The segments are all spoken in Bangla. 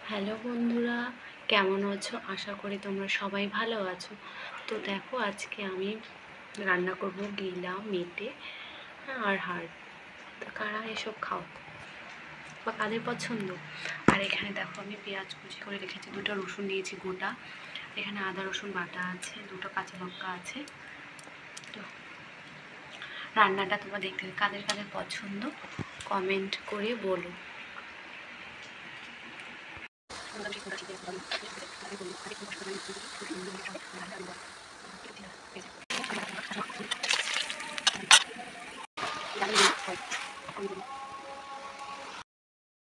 হ্যালো বন্ধুরা, কেমন আছো? আশা করি তোমরা সবাই ভালো আছো। তো দেখো, আজকে আমি রান্না করব গিলা, মেটে আর হাড়। তো কারা এসব খাও বা কাদের পছন্দ? আর এখানে দেখো, আমি পেঁয়াজ কুচি করে রেখেছি, 2টা রসুন নিয়েছি গোটা, এখানে আদা রসুন বাটা আছে, 2টো কাঁচা লঙ্কা আছে। তো রান্নাটা তোমরা দেখতে কাদের কাদের পছন্দ কমেন্ট করে বলো।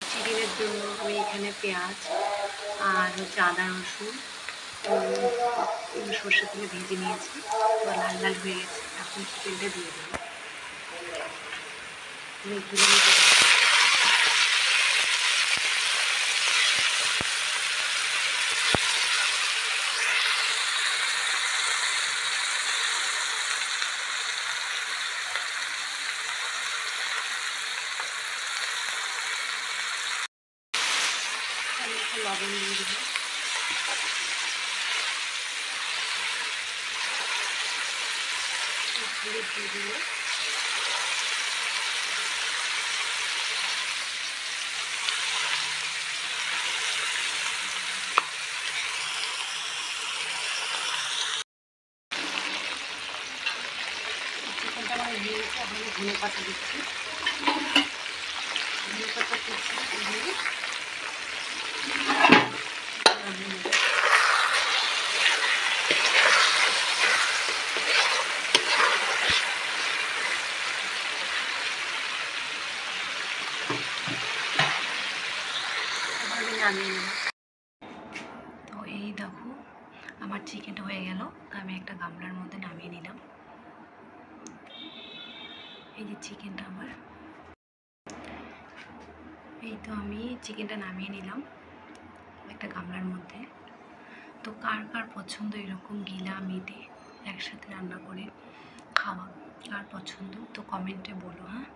চিকেনের জন্য আমি এখানে পেঁয়াজ আর আদা রসুন সর্ষে তেলে ভেজে নিয়েছি, তো লাল লাল হয়ে গেছে। এখন চিকেনটা দিয়ে দেবো। লবণ দিয়ে দেবো, হলুদ দিয়ে দেবো, চিকেনটা আমার হয়ে গেছে। এখন ধনে পাতা দিচ্ছি, ধনে পাতা দিচ্ছি দিয়ে নামিয়ে নেব। তো এই দেখো, আমার চিকেনটা হয়ে গেল। তো আমি একটা গামলার মধ্যে নামিয়ে নিলাম। এই যে চিকেনটা আমার, এই তো আমি চিকেনটা নামিয়ে নিলাম একটা গামলার মধ্যে। তো কার কার পছন্দ এরকম গিলা মেটে একসাথে রান্না করে খাওয়া, কার পছন্দ তো কমেন্টে বলো। হ্যাঁ।